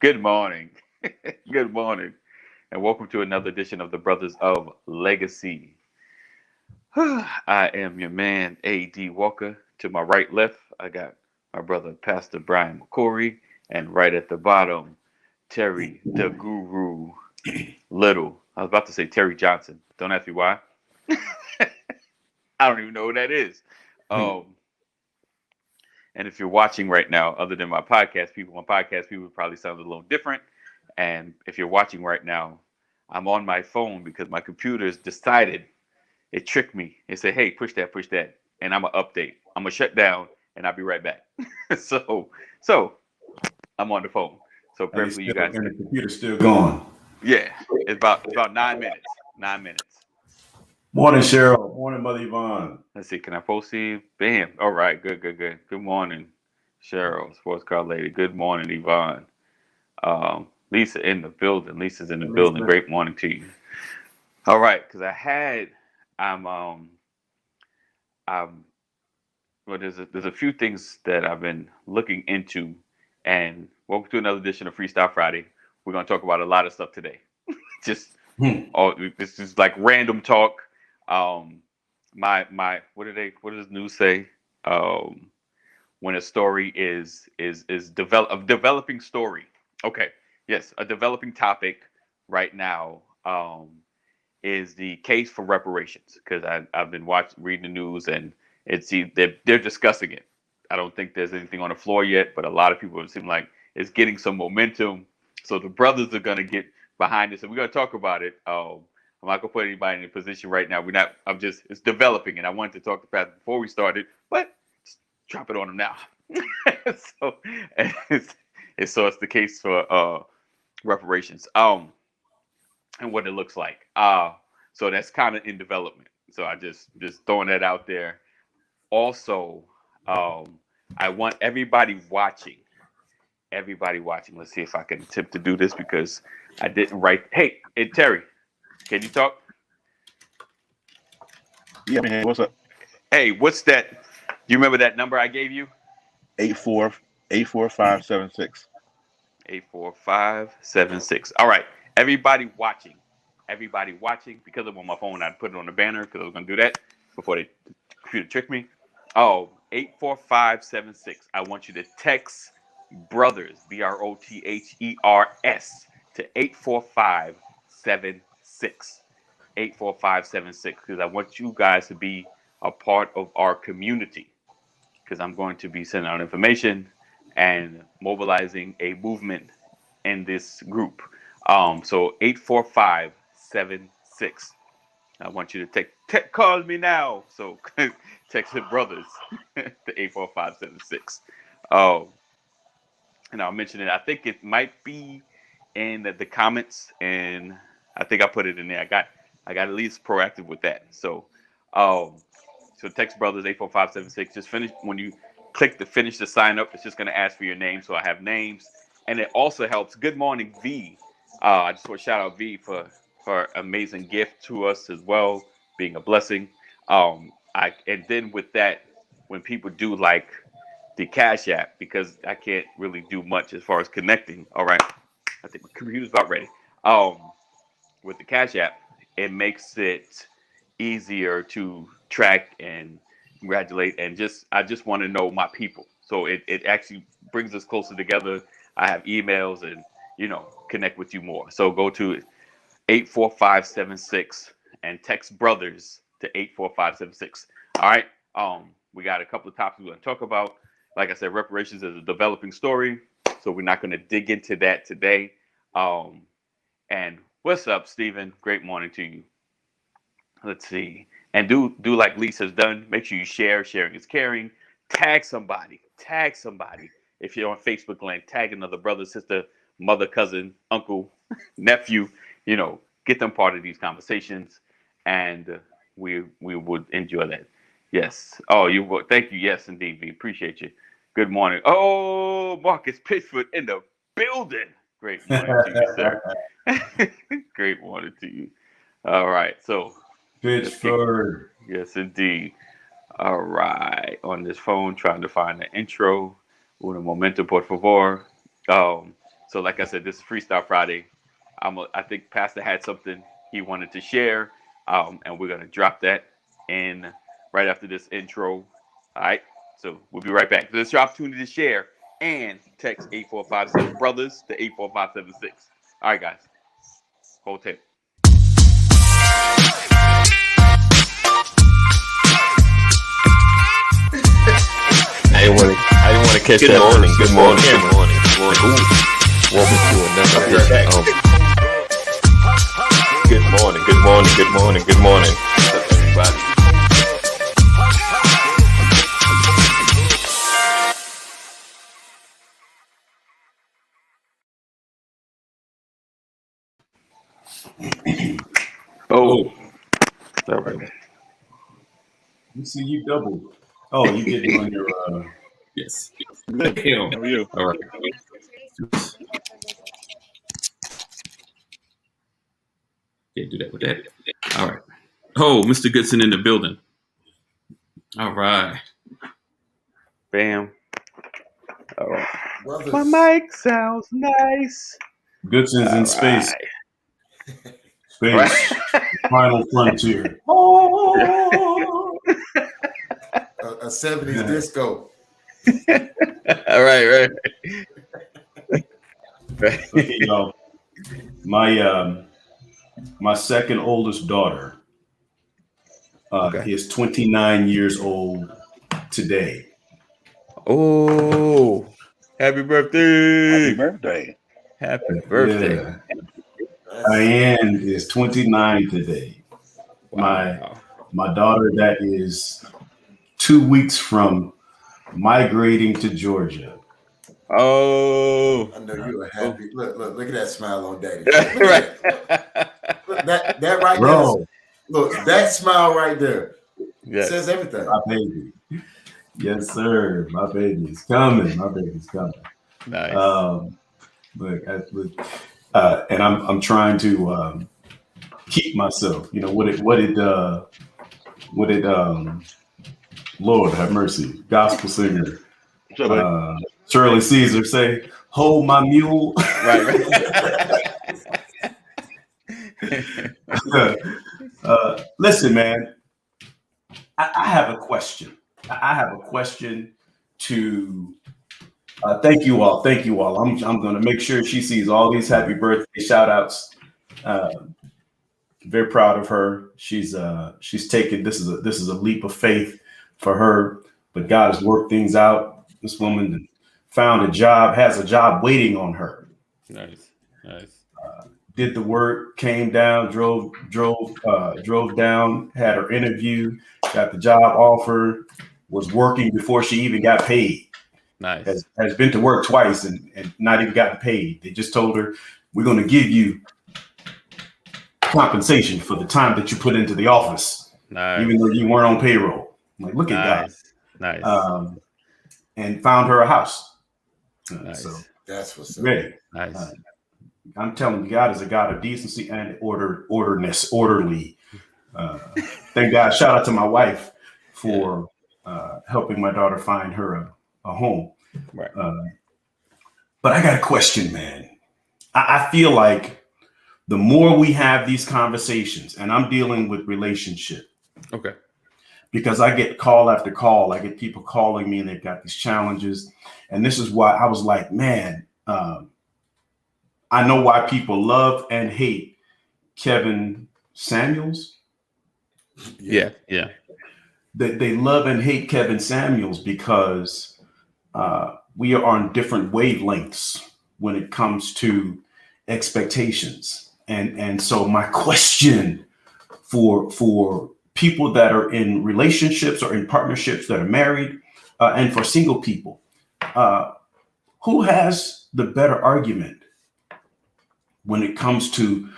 Good morning. Good morning. And welcome to another edition of the Brothers of Legacy. I am your man, A.D. Walker. To my right, left, I got my brother, Pastor Brian McCory. And right at the bottom, Terry the Guru Little. I was about to say Terry Johnson. Don't ask me why. I don't even know who that is. And if you're watching right now, other than my podcast people probably sound a little different. And if you're watching right now, I'm on my phone because my computer's decided it tricked me. It said, "Hey, push that," and I'm gonna update. I'm gonna shut down, and I'll be right back. so, so I'm on the phone. So preferably you guys. And the computer's still going. Yeah, it's about 9 minutes. 9 minutes. Morning, Cheryl. Morning, Mother Yvonne. Let's see. Can I proceed? Bam. All right. Good. Good morning, Cheryl, sports car lady. Good morning, Yvonne. Lisa in the building. Lisa's in the building. Great morning to you. All right, because well, there's a few things that I've been looking into, and welcome to another edition of Freestyle Friday. We're gonna talk about a lot of stuff today. Just this is like random talk. What does news say? When a story is developing story. Okay, yes, a developing topic right now is the case for reparations, because I've been reading the news, and they're discussing it. I don't think there's anything on the floor yet, but a lot of people seem like it's getting some momentum. So the brothers are gonna get behind this, and we're gonna talk about it. I'm not gonna put anybody in a position right now. It's developing, and I wanted to talk to Pat before we started, but just drop it on him now. so it's the case for reparations. And what it looks like. So that's kind of in development. So I just throwing that out there. Also, I want everybody watching. Let's see if I can attempt to do this because I didn't write. Hey, Terry, can you talk? Yeah, man. What's up? Hey, what's that? Do you remember that number I gave you? 84576. 84576. All right. Everybody watching, because I'm on my phone, I put it on the banner because I was going to do that before the computer tricked me. 84576. I want you to text brothers, BROTHERS, to 84576. 84576, because I want you guys to be a part of our community, because I'm going to be sending out information and mobilizing a movement in this group. So 84576. I want you to call me now. So text your brothers to 84576. And I'll mention it. I think it might be in the comments, and I think I put it in there. I got at least proactive with that. So text brothers 84576. Just finish when you click the finish the sign up. It's just going to ask for your name. So I have names, and it also helps. Good morning, V. I just want to shout out V for amazing gift to us as well, being a blessing. And then with that, when people do like the Cash App, because I can't really do much as far as connecting. All right, I think my computer's about ready. With the Cash App, it makes it easier to track and congratulate, and I just want to know my people. So it actually brings us closer together. I have emails and connect with you more. So go to 84576 and text brothers to 84576. All right. We got a couple of topics we're going to talk about. Like I said, reparations is a developing story, so we're not going to dig into that today. And what's up, Stephen? Great morning to you. Let's see. And do like Lisa's done. Make sure you share. Sharing is caring. Tag somebody. If you're on Facebook land, tag another brother, sister, mother, cousin, uncle, nephew. Get them part of these conversations, and we would enjoy that. Yes. Oh, you would. Thank you. Yes, indeed. We appreciate you. Good morning. Oh, Marcus Pitchford in the building. Great morning to you, sir. Great morning to you. All right. So Pitchford. Yes, indeed. All right. On this phone, trying to find the intro. Uno momento, por favor. So So, like I said, this is Freestyle Friday. I think Pastor had something he wanted to share, and we're gonna drop that in right after this intro. All right. So we'll be right back. This is your opportunity to share and text 8457 brothers to 84576. All right, guys. Hold tape. I didn't want to catch that. Morning. Good morning. Welcome to another edition of Good morning. Good morning. Everybody. Oh. All right. You see, you double. Oh, you getting on your Yes. How are you? All right. Can't do that with that. All right. Oh, Mr. Goodson in the building. All right. Bam. All right. Brothers. My mic sounds nice. Goodson's in space. Space. Right. Final frontier. A 70s disco. All right. Okay, y'all. My second oldest daughter is 29 years old today. Oh, happy birthday! Happy birthday. Happy birthday! Yeah. Diane is 29 today. Wow. My daughter that is 2 weeks from migrating to Georgia. Oh, I know you were happy. Look at that smile on Daddy. right. Look, that right Bro, there. Look, that smile right there Yes. says everything. my baby. Yes, sir. My baby's coming. Nice. And I'm trying to keep myself. You know what did Lord have mercy, gospel singer Shirley Caesar say, "Hold my mule." Right. Listen, man, I have a question. I have a question to thank you all. I'm going to make sure she sees all these happy birthday shout outs. Very proud of her. She's taken this is a leap of faith for her, but God has worked things out. This woman found a job, has a job waiting on her. Nice. Did the work, came down, drove down, had her interview, got the job offer, was working before she even got paid. Nice. Has been to work twice and not even gotten paid. They just told her, we're going to give you compensation for the time that you put into the office, even though you weren't on payroll. I'm like, look at God. Nice. And found her a house. Nice. So That's what's up. ready. Nice. I'm telling you, God is a God of decency and orderly. Thank God. Shout out to my wife for helping my daughter find her a home. Right. But I got a question, man. I feel like the more we have these conversations, and I'm dealing with relationship. Okay. Because I get call after call. I get people calling me and they've got these challenges. And this is why I was like, man, I know why people love and hate Kevin Samuels. Yeah. They love and hate Kevin Samuels because we are on different wavelengths when it comes to expectations. And so my question for people that are in relationships or in partnerships that are married and for single people, who has the better argument when it comes to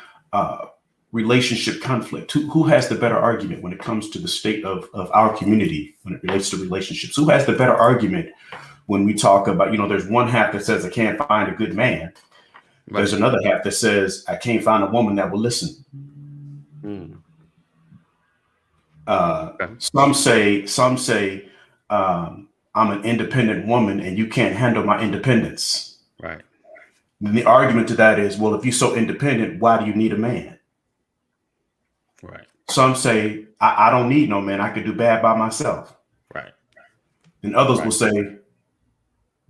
relationship conflict? Who has the better argument when it comes to the state of our community when it relates to relationships? Who has the better argument when we talk about, there's one half that says I can't find a good man. Right. There's another half that says I can't find a woman that will listen. Some say I'm an independent woman and you can't handle my independence. Right. And the argument to that is, well, if you're so independent, why do you need a man? Right. Some say, I don't need no man. I could do bad by myself. Right. And others Right. will say,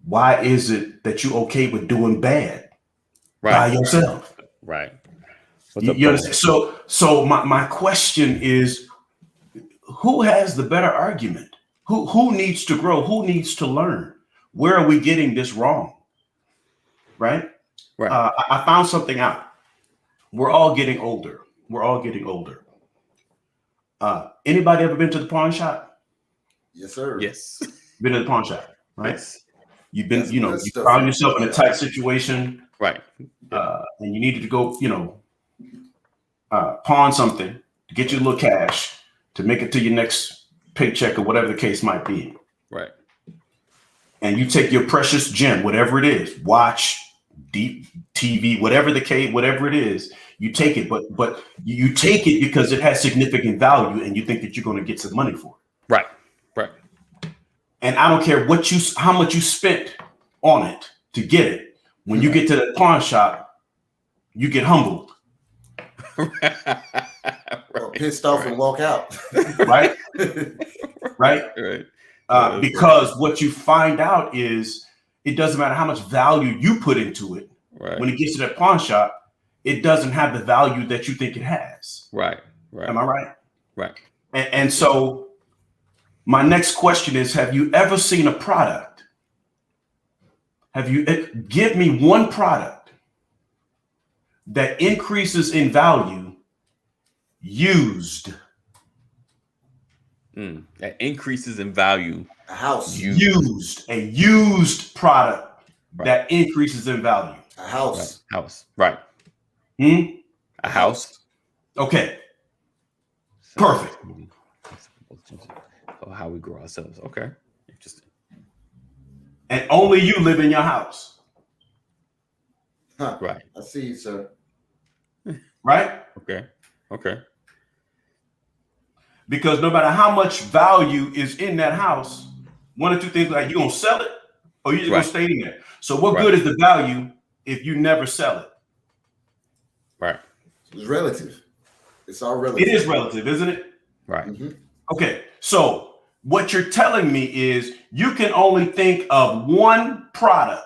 why is it that you're okay with doing bad by yourself? Right. You understand? So my question is, who has the better argument? Who needs to grow? Who needs to learn? Where are we getting this wrong? Right? Right. I found something out. We're all getting older. We're all getting older. Anybody ever been to the pawn shop? Yes, sir. Yes. Been to the pawn shop, right? Yes. You've been, That's you good stuff. found yourself in a tight situation, Right. and you needed to go, pawn something to get you a little cash to make it to your next paycheck or whatever the case might be. Right. And you take your precious gem, whatever it is, watch, deep TV, whatever the case, whatever it is, you take it, but you take it because it has significant value and you think that you're going to get some money for it. Right. Right. And I don't care how much you spent on it to get it. When you get to the pawn shop, you get humbled. Or pissed off and walk out. Right? Right? Right. Because what you find out is it doesn't matter how much value you put into it. Right. When it gets to that pawn shop, it doesn't have the value that you think it has. Right. Right. Am I right? Right. And so my next question is, have you ever seen a product? Give me one product that increases in value used. That increases in value. A house. A used product that increases in value. A house. Right. House. Right. A house. Okay. Perfect. So how we grow ourselves. Okay. Interesting. And only you live in your house. Huh. Right. I see you, sir. Right? Okay. Okay. Because no matter how much value is in that house, one or two things, like you're going to sell it or you're just going to stay in there. So what good is the value if you never sell it? Right. It's relative. It's all relative. It is relative, isn't it? Right. Mm-hmm. Okay. So what you're telling me is you can only think of one product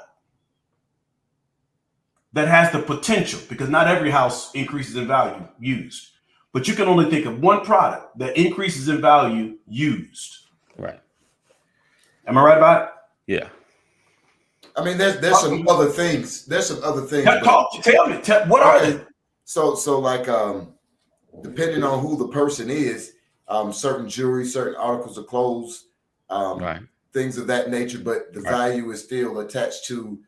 that has the potential, because not every house increases in value used, but you can only think of one product that increases in value used. Right. Am I right about it? Yeah. I mean, there's some other things. There's some other things. Tell me, what are they? So like, depending on who the person is, certain jewelry, certain articles of clothes, things of that nature, but the value is still attached to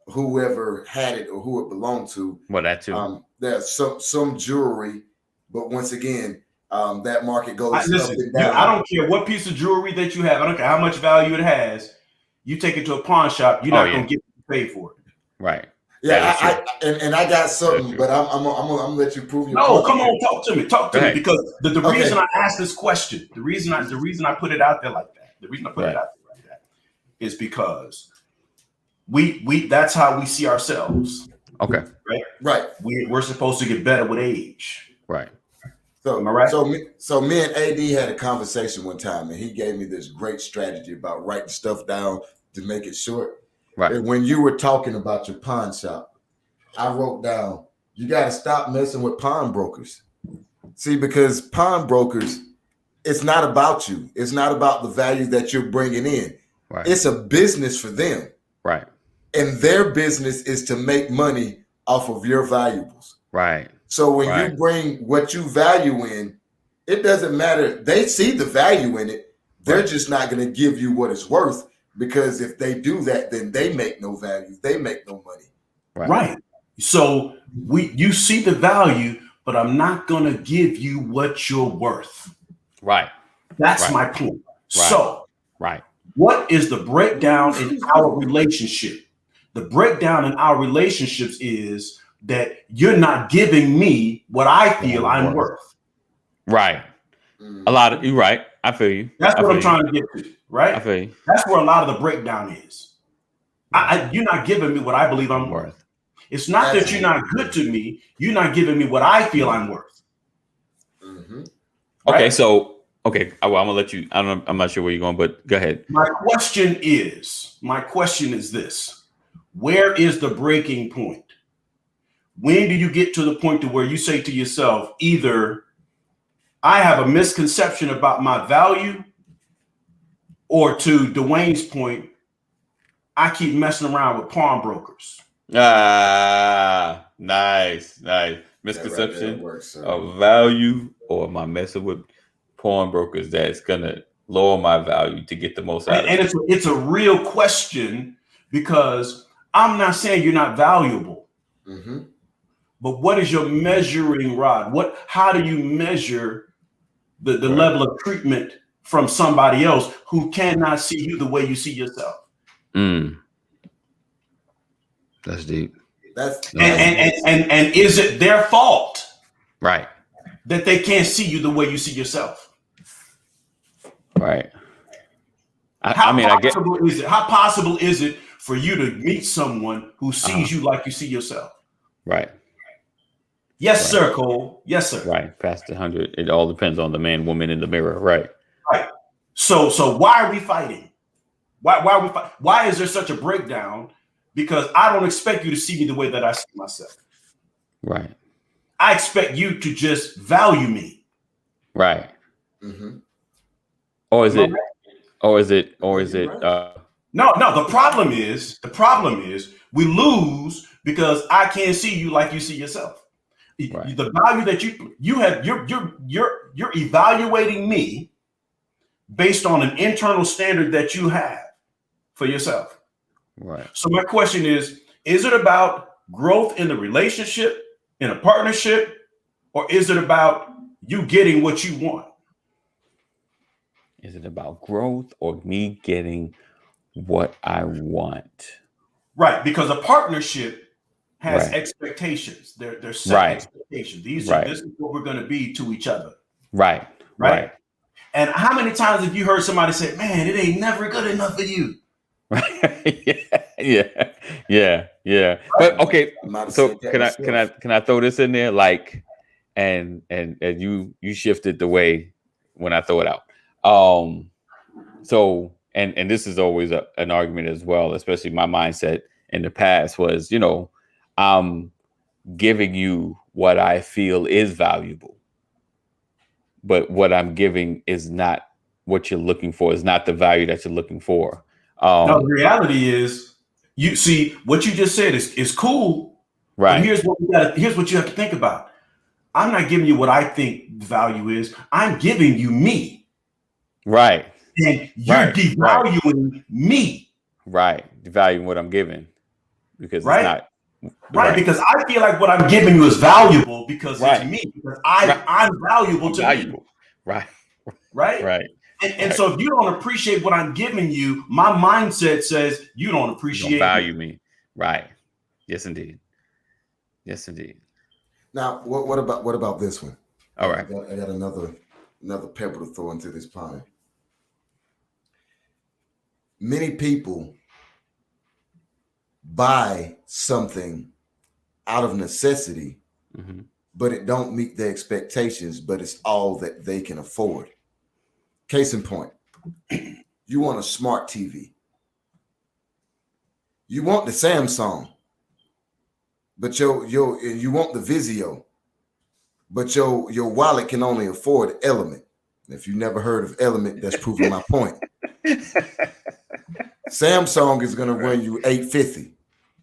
whoever had it or who it belonged to. Well, that too. There's some jewelry, but once again, that market goes up and down. I don't care what piece of jewelry that you have. I don't care how much value it has. You take it to a pawn shop, you're not going to get paid for it. Right. Yeah, I got something, but I'm gonna let you prove your point. Come on, talk to me, because the reason I asked this question, the reason I put it out there like that, is because we that's how we see ourselves. Okay. Right. We're supposed to get better with age. Right. So, am I right? So me and AD had a conversation one time, and he gave me this great strategy about writing stuff down to make it short. Right. And when you were talking about your pawn shop, I wrote down, you got to stop messing with pawnbrokers. See, because pawnbrokers, it's not about you. It's not about the value that you're bringing in. Right. It's a business for them. Right. And their business is to make money off of your valuables. Right. So when you bring what you value in, it doesn't matter. They see the value in it. They're just not going to give you what it's worth, because if they do that, then they make no value. They make no money. Right. So you see the value, but I'm not going to give you what you're worth. Right. That's my point. Right. So what is the breakdown in our relationship? The breakdown in our relationships is that you're not giving me what I feel I'm worth. Right. A lot of you're right. I feel you. That's what I'm trying to get to. Right. I feel you. That's where a lot of the breakdown is. You're not giving me what I believe I'm worth. It's not that you're not good to me. You're not giving me what I feel I'm worth. Mm-hmm. Right? Okay, so I'm gonna let you. I'm not sure where you're going, but go ahead. My question is this: where is the breaking point? When do you get to the point to where you say to yourself, either I have a misconception about my value, or to Dwayne's point, I keep messing around with pawnbrokers. Ah, nice. Misconception of value, or am I messing with pawnbrokers that's gonna lower my value to get the most out of it? And it's a real question, because I'm not saying you're not valuable, but what is your measuring rod? How do you measure the level of treatment from somebody else who cannot see you the way you see yourself? That's deep. And is it their fault, right, that they can't see you the way you see yourself? Right. How possible is it for you to meet someone who sees you like you see yourself? Right. Yes, sir, Cole. Yes, sir. Right. Past 100. It all depends on the man, woman in the mirror. Right. Right. So why are we fighting? Why is there such a breakdown? Because I don't expect you to see me the way that I see myself. Right. I expect you to just value me. Right. Or is it? No, the problem is we lose because I can't see you like you see yourself. Right. The value that you have, you're evaluating me based on an internal standard that you have for yourself. Right. So my question is it about growth in the relationship, in a partnership, or is it about you getting what you want? Is it about growth or me getting what I want? Right, because a partnership has expectations. They're set expectations. This is what we're going to be to each other. Right. And how many times have you heard somebody say, "Man, it ain't never good enough for you"? Yeah. But okay, so can I throw this in there? Like, and you shifted the way when I throw it out. So and this is always an argument as well, especially my mindset in the past was, I'm giving you what I feel is valuable, but what I'm giving is not what you're looking for, is not the value that you're looking for. No, the reality is, you see what you just said is cool, right? But here's what you have to think about. I'm not giving you what I think value is. I'm giving you me. Right. And you're devaluing me. Right. Devaluing what I'm giving. Because it's not. Right. Because I feel like what I'm giving you is valuable because it's me. Because I'm valuable to me. Right. Right. And so if you don't appreciate what I'm giving you, my mindset says you don't appreciate you don't value me. Right. Yes, indeed. Now, what about this one? All right. I got another pebble to throw into this pond. Many people buy something out of necessity, but it don't meet their expectations, but it's all that they can afford. Case in point, you want a smart TV. You want the Samsung, but you want the Vizio, but your wallet can only afford Element. If you never heard of Element, that's proving my point. Samsung is going to run you $850.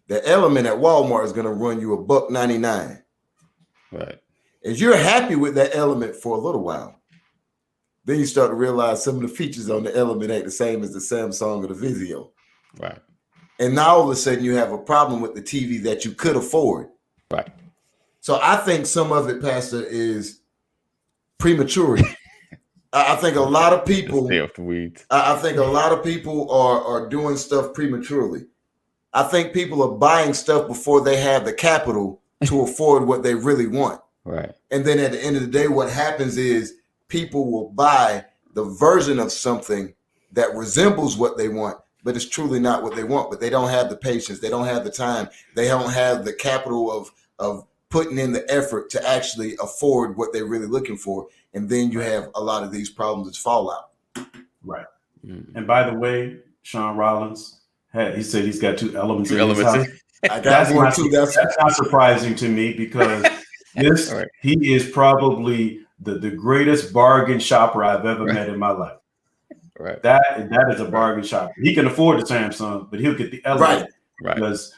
The Element at Walmart is going to run you $199. Right. And you're happy with that Element for a little while. Then you start to realize some of the features on the Element ain't the same as the Samsung or the Vizio. Right. And now all of a sudden you have a problem with the TV that you could afford. Right. So I think some of it, Pastor, is prematurity. I think a lot of people. I think a lot of people are doing stuff prematurely. I think people are buying stuff before they have the capital to afford what they really want. Right. And then at the end of the day, what happens is people will buy the version of something that resembles what they want, but it's truly not what they want. But they don't have the patience. They don't have the time. They don't have the capital of putting in the effort to actually afford what they're really looking for. And then you have a lot of these problems as fallout. Right. And by the way, Sean Rollins, he said he's got 2 elements in his house. I got one too. That's not surprising to me because he is probably the greatest bargain shopper I've ever met in my life. Right. That is a bargain shopper. He can afford the Samsung, but he'll get the Element because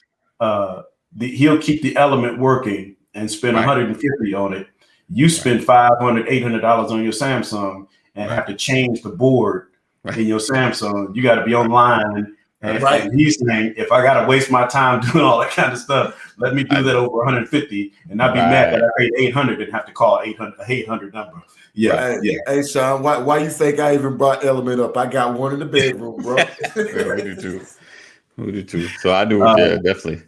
he'll keep the Element working and spend $150 on it. You spend $500, $800 on your Samsung and have to change the board in your Samsung. You got to be online. And he's saying, if I got to waste my time doing all that kind of stuff, let me do that over 150 and not be mad that I paid 800 and have to call 800 number. Yeah. Hey, Sean, why you think I even brought Element up? I got one in the bedroom, bro. We do too. So I do. Definitely.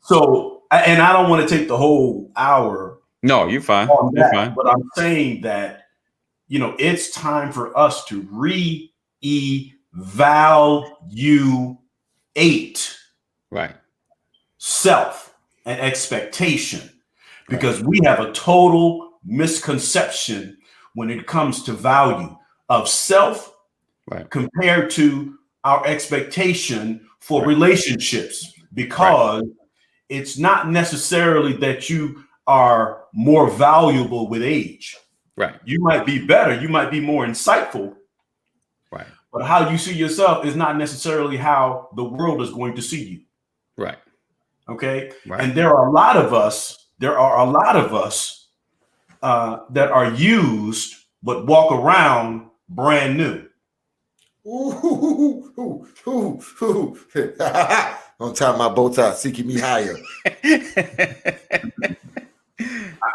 So, and I don't want to take the whole hour. No, you're fine. You're fine. But I'm saying that, it's time for us to reevaluate self and expectation, because we have a total misconception when it comes to value of self compared to our expectation for relationships, because it's not necessarily that you are more valuable with age. You might be better, you might be more insightful, but how you see yourself is not necessarily how the world is going to see you. Okay. And there are a lot of us that are used but walk around brand new. On top of my bow tie, seeking me higher.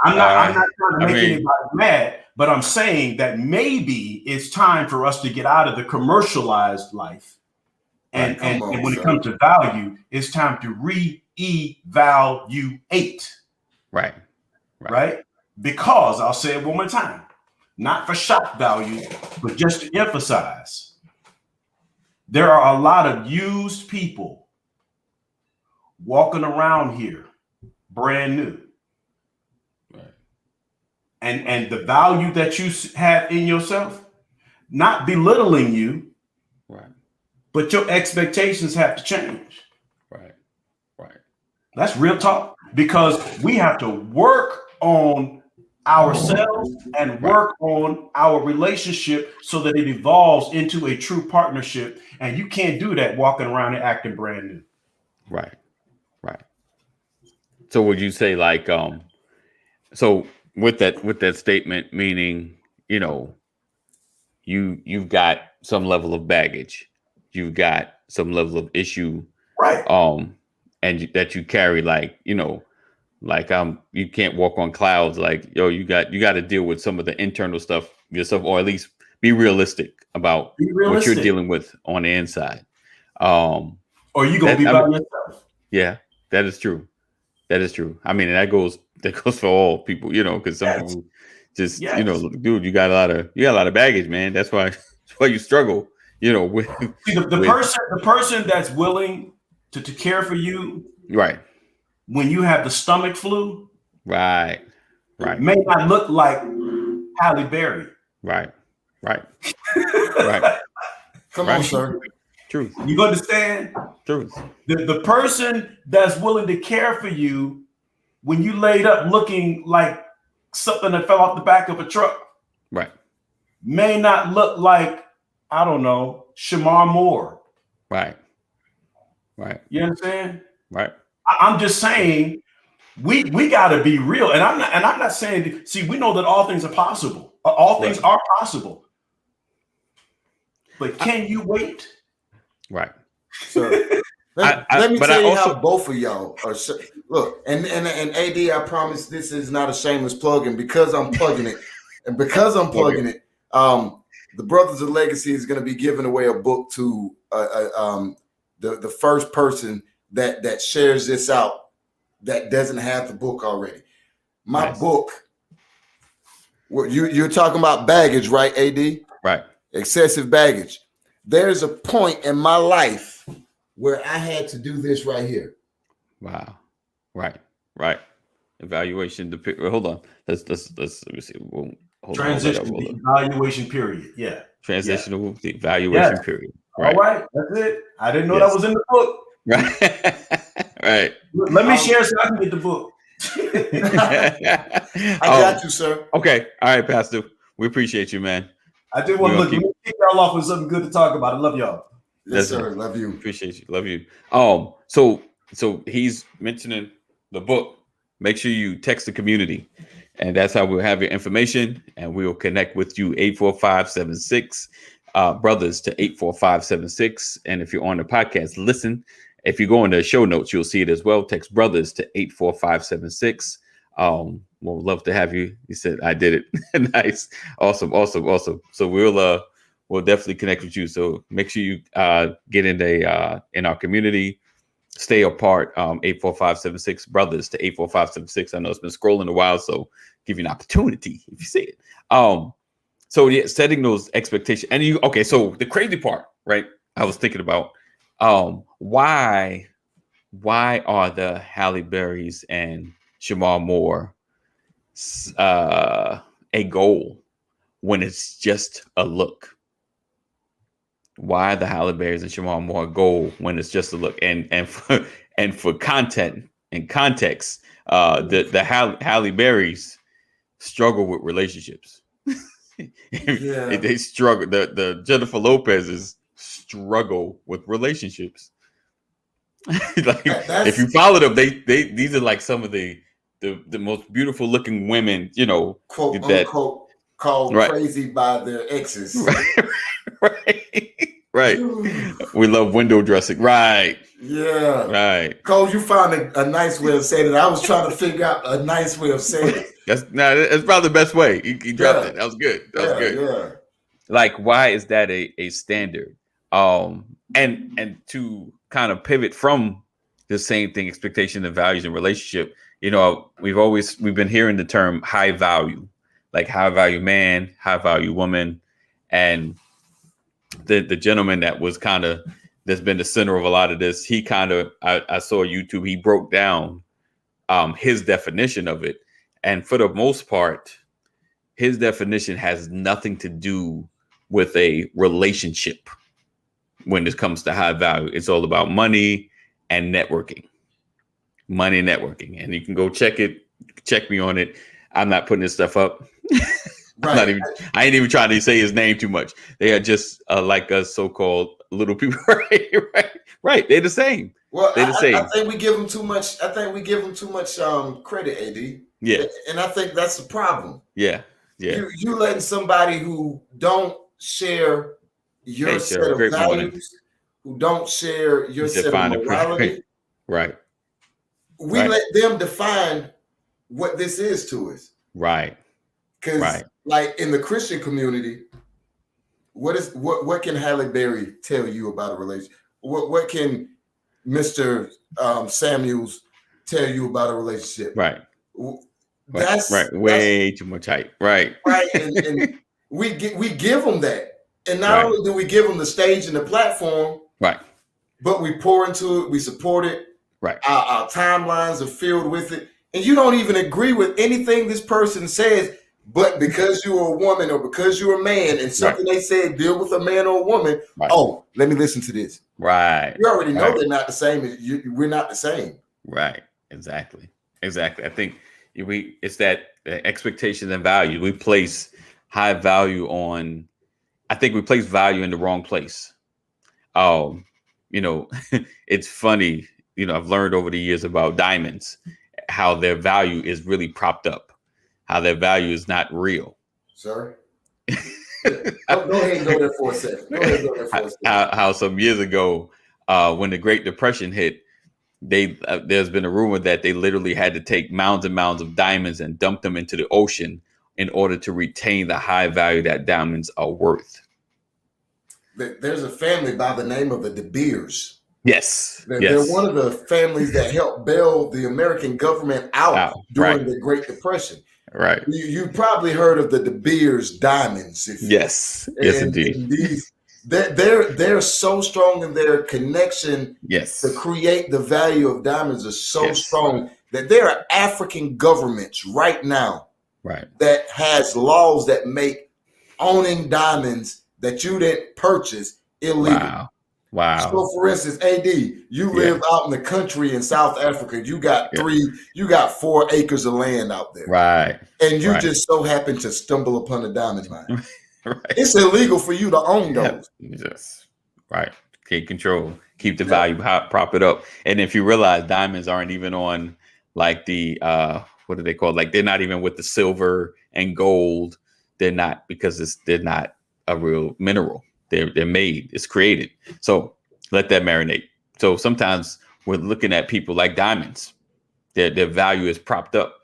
I'm not trying to make anybody mad, but I'm saying that maybe it's time for us to get out of the commercialized life. And when it comes to value, it's time to reevaluate. Right? Because I'll say it one more time, not for shock value, but just to emphasize, there are a lot of used people walking around here brand new. And the value that you have in yourself, not belittling you, but your expectations have to change. That's real talk, because we have to work on ourselves and work on our relationship so that it evolves into a true partnership. And you can't do that walking around and acting brand new. So would you say so with that statement, meaning, you've got some level of baggage, you've got some level of issue, and that you carry, you can't walk on clouds. You got to deal with some of the internal stuff yourself, or at least be realistic about what you're dealing with on the inside. Or you gonna be by yourself. Yeah, that is true. I mean, that goes for all people, because some people just, dude, you got a lot of baggage, man. That's why you struggle, with the person that's willing to care for you. When you have the stomach flu. May not look like Halle Berry. Come on, sir. Truth. You understand? Truth. The person that's willing to care for you when you laid up looking like something that fell off the back of a truck, may not look like, I don't know, Shamar Moore. You understand? I'm just saying we got to be real, and I'm not saying. See, we know that all things are possible. All things are possible, but can you wait? So let me tell you how both of y'all are. Look, and AD, I promise this is not a shameless plug, and because I'm plugging it, the Brothers of Legacy is going to be giving away a book to the first person that shares this out that doesn't have the book already. My book. You're talking about baggage, right, AD? Right. Excessive baggage. there's a point in my life where I had to do this right here. Wow. Right. Evaluation. Hold on. Let's let me see. Transition. The evaluation period. Yeah. Transitional. The evaluation period. Right. All right. That's it. I didn't know that was in the book. Right. Right. Let me share so I can get the book. I got you, sir. Okay. All right, Pastor. We appreciate you, man. I did want to let me kick y'all off with something good to talk about. I love y'all. Yes, sir. Love you. Appreciate you. Love you. So he's mentioning the book. Make sure you text the community, and that's how we'll have your information, and we will connect with you. 84576 brothers to 84576. And if you're on the podcast, listen. If you go in the show notes, you'll see it as well. Text brothers to 84576. We'll love to have you. He said, I did it. Nice. Awesome. So we'll definitely connect with you. So make sure you get in our community. Stay apart. 84576 brothers to 84576. I know it's been scrolling a while, so give you an opportunity if you see it. So yeah, setting those expectations. And so the crazy part, right? I was thinking about why are the Halle Berrys and Shamar Moore a goal when it's just a look? Why the Halle Berrys and Shamar Moore a goal when it's just a look? And for content and context, the Halle Berrys struggle with relationships. Yeah. They struggle. The Jennifer Lopez's struggle with relationships. If you follow them, these are like some of the most beautiful looking women, quote unquote, called crazy by their exes. Right. We love window dressing. Right. Yeah. Right. Cole, you found a nice way of saying it. I was trying to figure out a nice way of saying it. That's probably the best way. He dropped it. That was good. That was good. Yeah. Like, why is that a standard? And to kind of pivot from the same thing, expectation and values and relationship, we've been hearing the term high value, like high value man, high value woman. And the gentleman that's been the center of a lot of this, he I saw YouTube, he broke down his definition of it. And for the most part, his definition has nothing to do with a relationship. When it comes to high value, it's all about money and networking. And you can go check me on it. I'm not putting this stuff up. Right. I ain't even trying to say his name too much. They are just like us so-called little people. Right. They're the same. Well, they're the same. I think we give them too much. I think we give them too much credit, AD. Yeah. And I think that's the problem. Yeah. You letting somebody who don't share your set of values, who don't share your set of morality, right? We let them define what this is to us, right? Because, like in the Christian community, what can Halle Berry tell you about a relationship? What can Mr. Samuels tell you about a relationship? Right. That's Way too much hype. Right. And we give them that. And not only do we give them the stage and the platform, but we pour into it, we support it. Right. Our timelines are filled with it. And you don't even agree with anything this person says, but because you're a woman or because you're a man and something they said deal with a man or a woman, let me listen to this. Right. You already know they're not the same. We're not the same. Right. Exactly. I think it's that expectations and value. We place high value on. I think we place value in the wrong place. It's funny. I've learned over the years about diamonds, how their value is really propped up, how their value is not real. Sir, go ahead and go there for a second. How some years ago, when the Great Depression hit, there's been a rumor that they literally had to take mounds and mounds of diamonds and dump them into the ocean in order to retain the high value that diamonds are worth. There's a family by the name of the De Beers. Yes. They're one of the families that helped bail the American government out during the Great Depression. Right. You probably heard of the De Beers diamonds. Yes, indeed. And they're so strong in their connection. Yes. To create the value of diamonds is so strong that there are African governments right now that has laws that make owning diamonds that you didn't purchase illegal. Wow. So for instance, AD, you live out in the country in South Africa. You got 4 acres of land out there. Right. And you just so happen to stumble upon a diamond mine. Right. It's illegal for you to own those. Yes. Right. Take control. Keep the value, prop it up. And if you realize diamonds aren't even on like the what do they call it? Like they're not even with the silver and gold. They're not, because they're not a real mineral. They're made. It's created. So let that marinate. So sometimes we're looking at people like diamonds. Their value is propped up,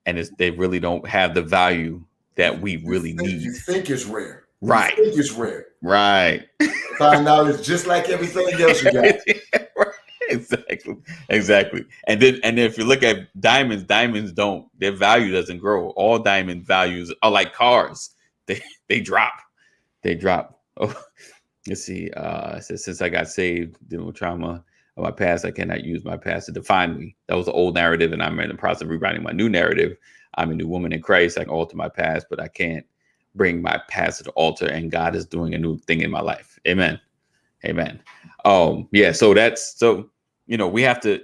and they really don't have the value that we really need. You think it's rare. Right. You think it's rare. Right. Find out it's just like everything else you got. Exactly. And then if you look at diamonds their value doesn't grow. All diamond values are like cars. They drop. Oh, let's see. Since I got saved, dealing with trauma of my past, I cannot use my past to define me. That was the old narrative, and I'm in the process of rewriting my new narrative. I'm a new woman in Christ. I can alter my past, but I can't bring my past to the altar, and God is doing a new thing in my life. Amen. So we have to,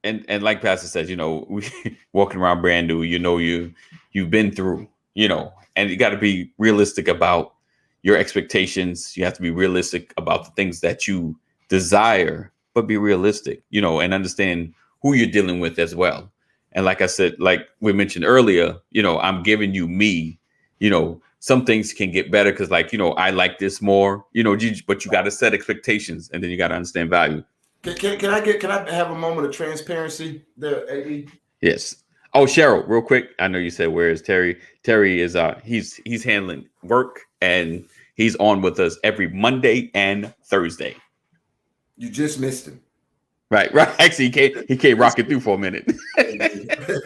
and like Pastor says, we walking around brand new, you've been through, and you got to be realistic about your expectations. You have to be realistic about the things that you desire, but be realistic, and understand who you're dealing with as well. And like I said, like we mentioned earlier, I'm giving you me, some things can get better because I like this more, but you got to set expectations, and then you got to understand value. Can I have a moment of transparency there, AD? Yes. Oh, Cheryl, real quick. I know you said, where is Terry? Terry is he's handling work, and he's on with us every Monday and Thursday. You just missed him. Right. Actually, he came rocking through for a minute.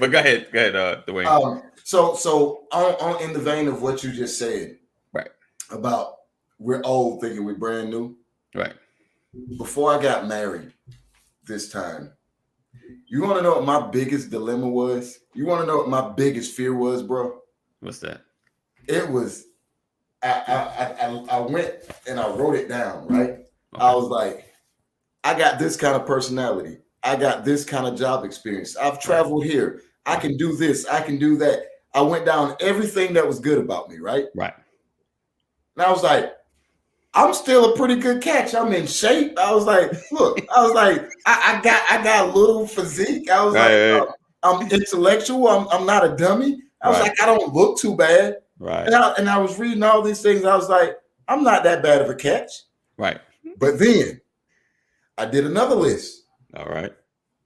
But go ahead, Dwayne. So on in the vein of what you just said, right, about we're old thinking we're brand new. Right. Before I got married this time, you want to know what my biggest dilemma was? You want to know what my biggest fear was, bro? What's that? It was, I went and I wrote it down, right? Okay. I was like, I got this kind of personality. I got this kind of job experience. I've traveled here. I can do this. I can do that. I went down everything that was good about me, right? Right. And I was like, I'm still a pretty good catch. I'm in shape. I was like, look, I got a little physique. I was I'm intellectual. I'm not a dummy. I was like, I don't look too bad. Right. And I was reading all these things. I was like, I'm not that bad of a catch. Right. But then I did another list. All right.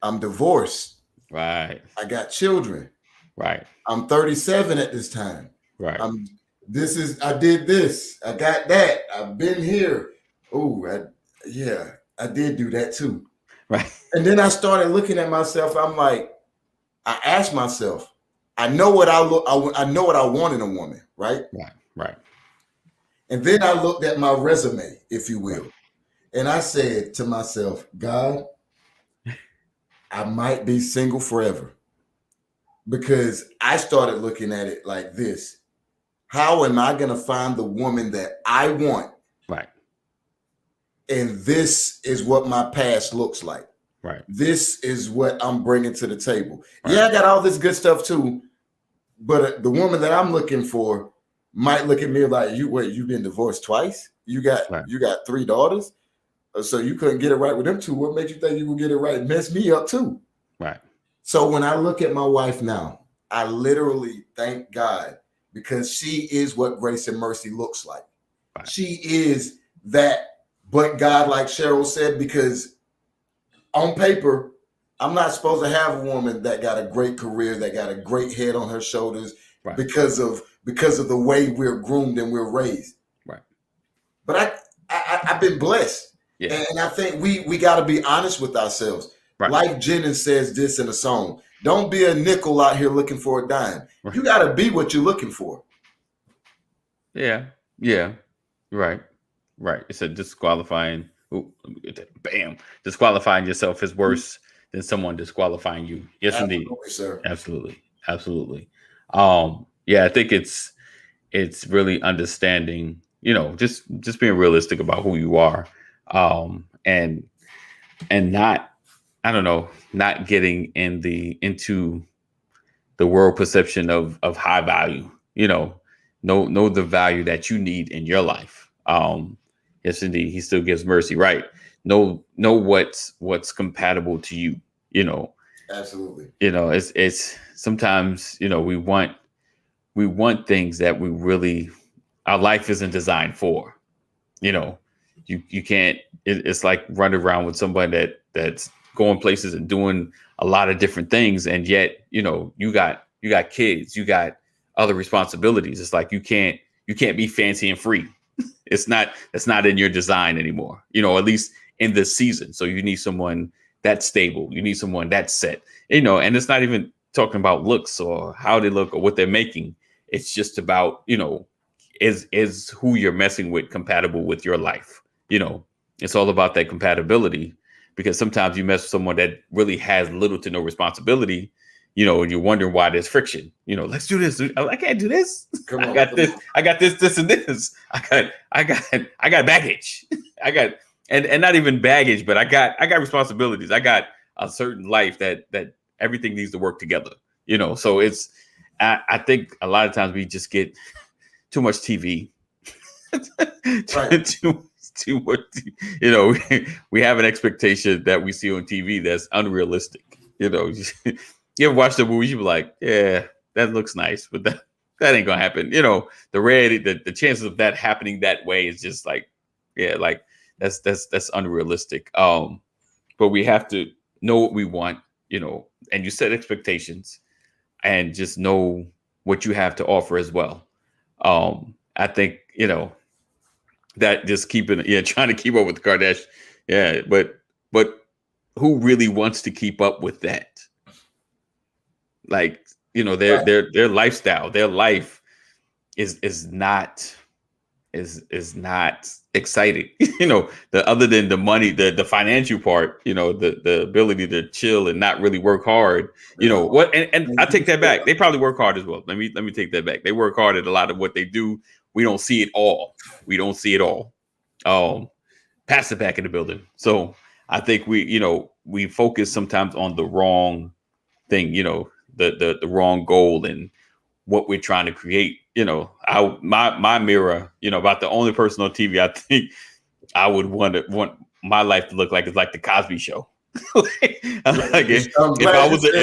I'm divorced. Right. I got children. Right. I'm 37 at this time. Right. I did this. I got that. I've been here. Oh, I did do that too. Right. And then I started looking at myself. I'm like, I asked myself, I know what I want in a woman, right? Right. Right. And then I looked at my resume, if you will. And I said to myself, God, I might be single forever. Because I started looking at it like this. How am I going to find the woman that I want? Right. And this is what my past looks like. Right. This is what I'm bringing to the table. Right. Yeah, I got all this good stuff too. But the woman that I'm looking for might look at me like, you've been divorced twice? You got 3 daughters? So you couldn't get it right with them 2. What made you think you would get it right and mess me up too? Right. So when I look at my wife now, I literally thank God, because she is what grace and mercy looks like. Right. She is that, but God, like Cheryl said, because on paper, I'm not supposed to have a woman that got a great career, that got a great head on her shoulders, right, because of the way we're groomed and we're raised. Right. But I've been blessed. Yeah. And I think we got to be honest with ourselves. Right. Life Jennings says this in a song: don't be a nickel out here looking for a dime. Right. You got to be what you're looking for. Yeah. Yeah. Right. Right. It's a disqualifying. Ooh, let me get that. Bam. Disqualifying yourself is worse than someone disqualifying you. Yes, indeed. Absolutely, sir. Absolutely. Absolutely. Yeah, I think it's really understanding, just being realistic about who you are. And not, I don't know, not getting into the world perception of high value, know the value that you need in your life. Yes, indeed. He still gives mercy. Right. Know what's compatible to you, Absolutely. It's sometimes, we want things that our life isn't designed for. You can't, it's like running around with somebody that's going places and doing a lot of different things, and yet you got kids, you got other responsibilities. It's like you can't be fancy and free. That's not in your design anymore, at least in this season. So you need someone that's stable, you need someone that's set, and it's not even talking about looks or how they look or what they're making. It's just about, is who you're messing with compatible with your life. It's all about that compatibility, because sometimes you mess with someone that really has little to no responsibility, and you're wondering why there's friction. Let's do this. I can't do this. I got this, and this. I got baggage. I got, and not even baggage, but I got responsibilities. I got a certain life that everything needs to work together. So I think a lot of times we just get too much TV. Right. too much. We have an expectation that we see on TV that's unrealistic. You ever watch the movie? You be like, yeah, that looks nice, but that ain't gonna happen. The chances of that happening that way is just like, yeah, like that's unrealistic. But we have to know what we want, and you set expectations, and just know what you have to offer as well. I think, that just trying to keep up with the Kardashians. Yeah. But who really wants to keep up with that? Like, their lifestyle, their life is not exciting. Other than the money, the financial part, the ability to chill and not really work hard. And I take that back. They probably work hard as well. Let me take that back. They work hard at a lot of what they do. We don't see it all. Pass it back in the building. So I think we focus sometimes on the wrong thing, the wrong goal and what we're trying to create. My mirror, about the only person on TV I think I would want my life to look like is like the Cosby Show. If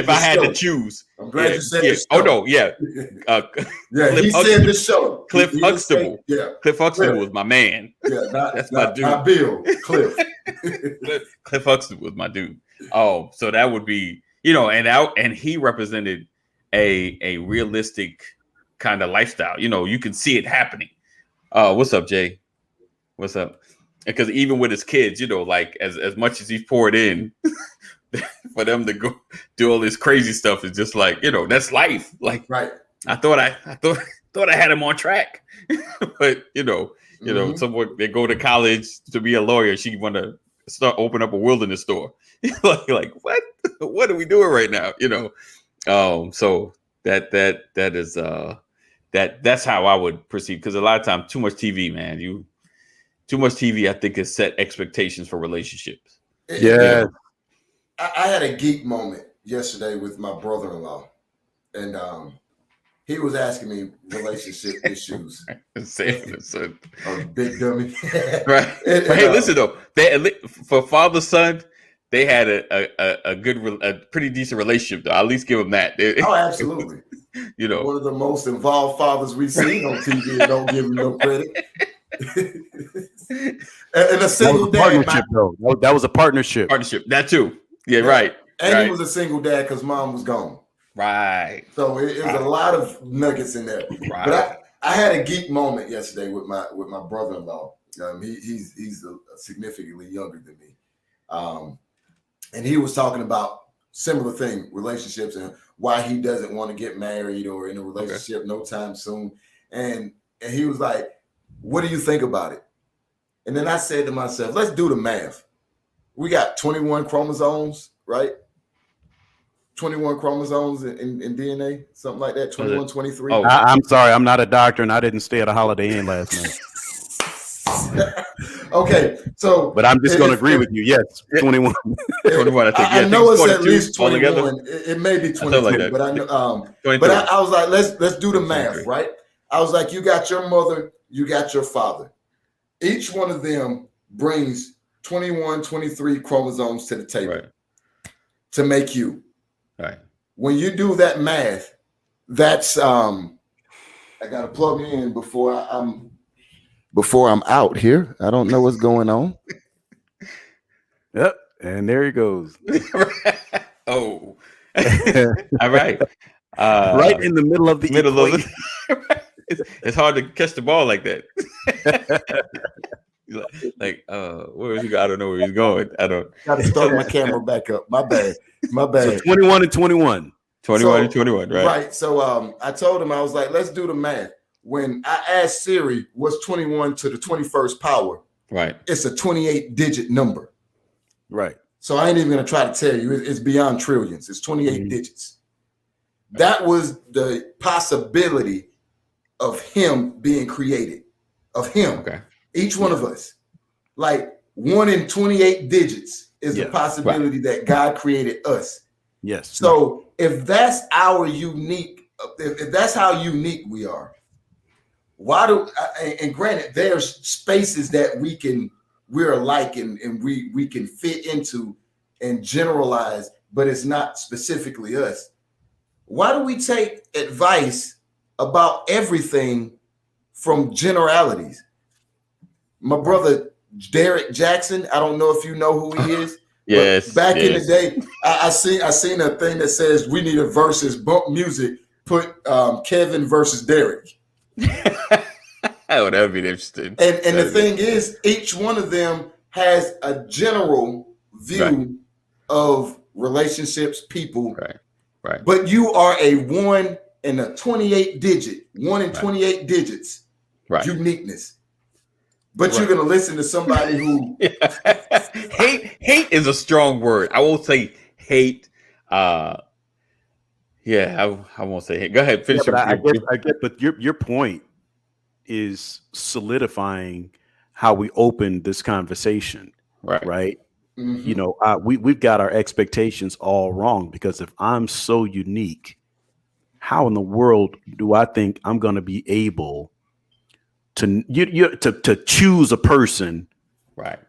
I had to choose, I'm glad you said the show. Oh no, yeah. He said the show. Cliff Huxtable. Cliff Huxtable Cliff was my man. Yeah, that's my dude. Not Bill. Cliff. Cliff Huxtable was my dude. Oh, so that would be, and he represented a realistic kind of lifestyle. You can see it happening. What's up, Jay? What's up? Because even with his kids, like as much as he's poured in, for them to go do all this crazy stuff is just like, that's life. Like, right. I thought I had him on track, but someone, they go to college to be a lawyer. She want to open up a wilderness store. like what are we doing right now? So that is that's how I would perceive, because a lot of times too much TV, man. Too much TV, I think, has set expectations for relationships. Yeah. I had a geek moment yesterday with my brother-in-law, and he was asking me relationship issues. Big dummy. Right. But hey, listen though, for father-son, they had a pretty decent relationship though. I'll at least give them that. Oh, absolutely. One of the most involved fathers we've seen on TV, and don't give him no credit. And a single partnership, though. That was a partnership. That too. Yeah, right. And he was a single dad because mom was gone. Right. So it was a lot of nuggets in there. Right. But I had a geek moment yesterday with my brother-in-law. He's significantly younger than me, and he was talking about similar thing, relationships, and why he doesn't want to get married or in a relationship no time soon. And he was like, "What do you think about it?" And then I said to myself, let's do the math. We got 21 chromosomes, right? 21 chromosomes in DNA, something like that. 21, 23. Oh. I'm sorry, I'm not a doctor, and I didn't stay at a Holiday Inn last night. Okay, so but I'm just going to agree with you. Yes, 21. 21. I think. I know it's at least 21. Altogether. It may be 22, like but I know. But I was like, let's do the math, right? I was like, you got your mother, you got your father. Each one of them brings 21, 23 chromosomes to the table to make you. Right. When you do that math, that's I gotta plug me in before I'm out here. I don't know what's going on. Yep, and there he goes. Oh, all right. Right in the middle of the equation. It's hard to catch the ball like that. Where is he going? I don't know where he's going. I don't. Got to start my camera back up. My bad. So 21 and 21. 21 and 21, right? Right. So I told him, I was like, let's do the math. When I asked Siri, what's 21 to the 21st power? Right. It's a 28-digit number. Right. So I ain't even going to try to tell you. It's beyond trillions. It's 28 digits. That was the possibility of him being created. Of him. Okay. Each one of us. Like 1 in 28 digits is the possibility that God created us. Yes. So if that's our unique, if that's how unique we are, why do, and granted, there's spaces that we're alike and we can fit into and generalize, but it's not specifically us. Why do we take advice about everything from generalities? My brother, Derek Jackson, I don't know if you know who he is. Yes. Back in the day, I seen a thing that says we need a versus bump music. Put Kevin versus Derek. Oh, that would be interesting. And the thing is, each one of them has a general view of relationships, people. Right. Right. But you are a 1 in a 28 digit, 1 in 28 digits, uniqueness. But you're gonna listen to somebody who hate is a strong word. I won't say hate. I won't say hate. Go ahead, finish. I get, but your point is solidifying how we opened this conversation, right? Mm-hmm. You know, we've got our expectations all wrong, because if I'm so unique, how in the world do I think I'm going to be able to choose a person, right,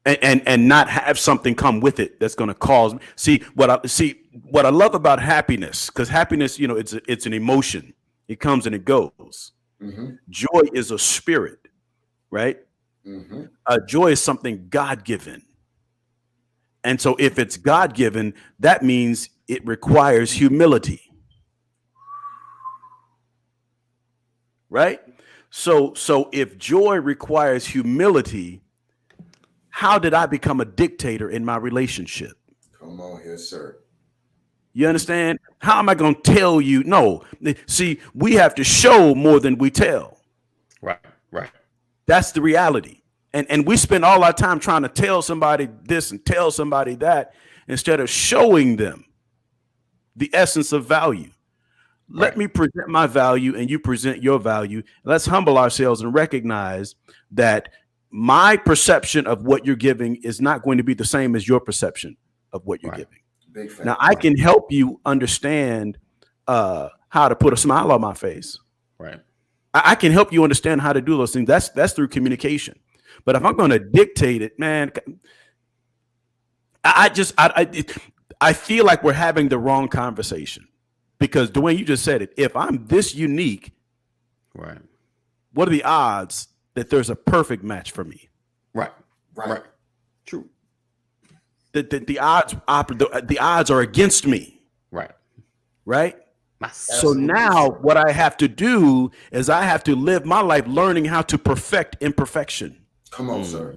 and not have something come with it that's going to cause me. What I love about happiness, because happiness, you know, it's an emotion. It comes and it goes. Mm-hmm. Joy is a spirit, right? Mm-hmm. Joy is something God-given. And so if it's God-given, that means it requires humility. Right? So if joy requires humility, how did I become a dictator in my relationship? Come on here, sir. You understand? How am I going to tell you? No. See, we have to show more than we tell. Right. That's the reality. And we spend all our time trying to tell somebody this and tell somebody that, instead of showing them the essence of value. Let me present my value and you present your value. Let's humble ourselves and recognize that my perception of what you're giving is not going to be the same as your perception of what you're giving. Big fan. Now, I can help you understand how to put a smile on my face. Right. I can help you understand how to do those things. That's through communication. But if I'm going to dictate it, man, I feel like we're having the wrong conversation. Because Dwayne, you just said it. If I'm this unique, what are the odds that there's a perfect match for me? Right. True. The odds are against me. Right. So now what I have to do is I have to live my life learning how to perfect imperfection. Come on, sir.